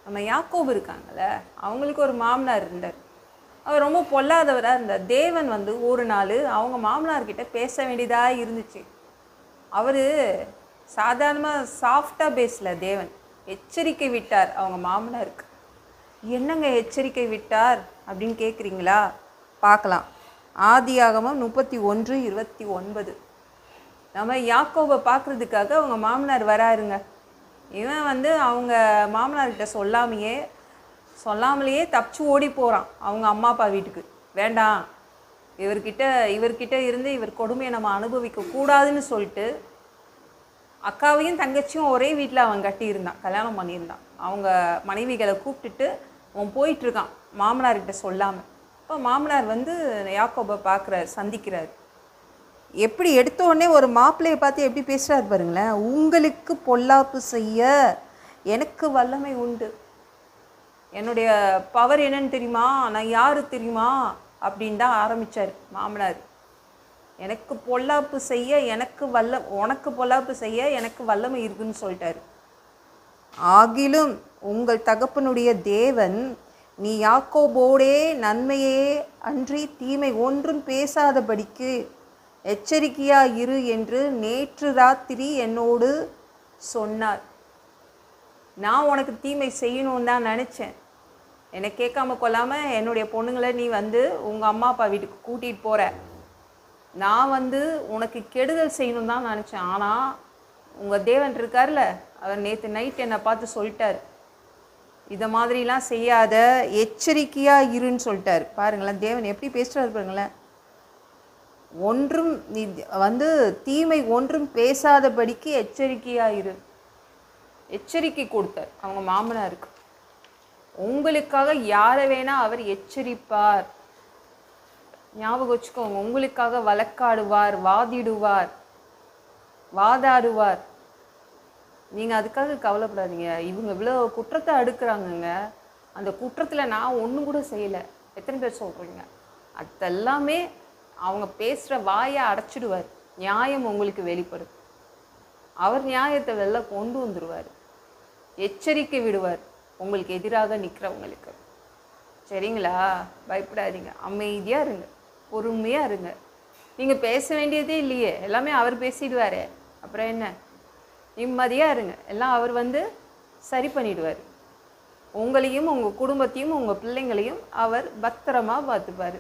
நம்ம யாக்கோபு இருக்காங்கல்ல, அவங்களுக்கு ஒரு மாமனார் இருந்தார். அவர் ரொம்ப பொல்லாதவராக இருந்தார். தேவன் வந்து ஒரு நாள் அவங்க மாமனார்கிட்ட பேச வேண்டியதாக இருந்துச்சு. அவர் சாதாரணமாக சாஃப்டாக பேசல. தேவன் எச்சரிக்கை விட்டார் அவங்க மாமனாருக்கு. என்னங்க எச்சரிக்கை விட்டார் அப்படின்னு கேட்குறீங்களா? பார்க்கலாம். ஆதியாகமம் 31:29. நம்ம யாக்கோபை பார்க்குறதுக்காக அவங்க மாமனார் வராருங்க. இவன் வந்து அவங்க மாமனார்கிட்ட சொல்லாமலேயே தப்பிச்சு ஓடி போகிறான் அவங்க அம்மா அப்பா வீட்டுக்கு. வேண்டாம், இவர்கிட்ட இருந்து இவர் கொடுமையை நம்ம அனுபவிக்க கூடாதுன்னு சொல்லிட்டு அக்காவையும் தங்கச்சியும் ஒரே வீட்டில் அவன் கட்டியிருந்தான், கல்யாணம் பண்ணியிருந்தான். அவங்க மனைவிகளை கூப்பிட்டுட்டு அவன் போயிட்டுருக்கான் மாமனார்கிட்ட சொல்லாமல். இப்போ மாமனார் வந்து யாக்கோபை பார்க்குறாரு, சந்திக்கிறார். எப்படி எடுத்தோடனே ஒரு மாப்பிள்ளையை பார்த்து எப்படி பேசுகிறாரு பாருங்களேன். உங்களுக்கு பொல்லாப்பு செய்ய எனக்கு வல்லமை உண்டு. என்னுடைய பவர் என்னன்னு தெரியுமா, நான் யார் தெரியுமா அப்படின்னு தான் ஆரம்பித்தார் மாமனார். எனக்கு பொல்லாப்பு செய்ய உனக்கு பொல்லாப்பு செய்ய எனக்கு வல்லமை இருக்குன்னு சொல்லிட்டாரு. ஆகிலும் உங்கள் தகப்பனுடைய தேவன் நீ யாக்கோபோடே நன்மையே அன்றி தீமை ஒன்றும் பேசாதபடிக்கு எச்சரிக்கையா இரு என்று நேற்று ராத்திரி என்னோடு சொன்னார். நான் உனக்கு தீமை செய்யணும்னு தான் நினச்சேன். என்னை கேட்காம கொள்ளாமல் என்னுடைய பொண்ணுங்களை நீ வந்து உங்கள் அம்மா அப்பா வீட்டுக்கு கூட்டிகிட்டு போகிற. நான் வந்து உனக்கு கெடுதல் செய்யணும் தான் நினச்சேன். ஆனால் உங்கள் தேவன் இருக்கார்ல, அவர் நேற்று நைட் என்னை பார்த்து சொல்லிட்டார், இதை மாதிரிலாம் செய்யாத, எச்சரிக்கையாக இருன்னு சொல்லிட்டார். பாருங்களேன் தேவன் எப்படி பேசுகிறாரு பாருங்களேன். ஒன்றும் நீ வந்து தீமை ஒன்றும் பேசாதபடிக்கு எச்சரிக்கையாக இரு. எச்சரிக்கை கொடுத்தார் அவங்க மாமனாருக்கு. உங்களுக்காக யாரை வேணால் அவர் எச்சரிப்பார். ஞாபகம் வச்சுக்கோங்க, உங்களுக்காக வழக்காடுவார், வாதாடுவார். நீங்கள் அதுக்காக கவலைப்படாதீங்க. இவங்க இவ்வளோ குற்றத்தை அடுக்கிறாங்கங்க, அந்த குற்றத்தில் நான் ஒன்றும் கூட செய்யலை. எத்தனை பேர் சொல்கிறீங்க? அதெல்லாமே அவங்க பேசுகிற வாயை அடைச்சிடுவார். நியாயம் உங்களுக்கு வெளிப்படும். அவர் நியாயத்தை வெளில கொண்டு வந்துடுவார். எச்சரிக்கை விடுவார் உங்களுக்கு எதிராக நிற்கிறவங்களுக்கு. சரிங்களா? பயப்படாதீங்க, அமைதியாக இருங்க, பொறுமையாக இருங்க. நீங்கள் பேச வேண்டியதே இல்லையே, எல்லாமே அவர் பேசிடுவார். அப்புறம் என்ன? நிம்மதியாக இருங்க, எல்லாம் அவர் வந்து சரி பண்ணிடுவார். உங்களையும் உங்கள் குடும்பத்தையும் உங்கள் பிள்ளைங்களையும் அவர் பத்திரமாக பார்த்துப்பார்.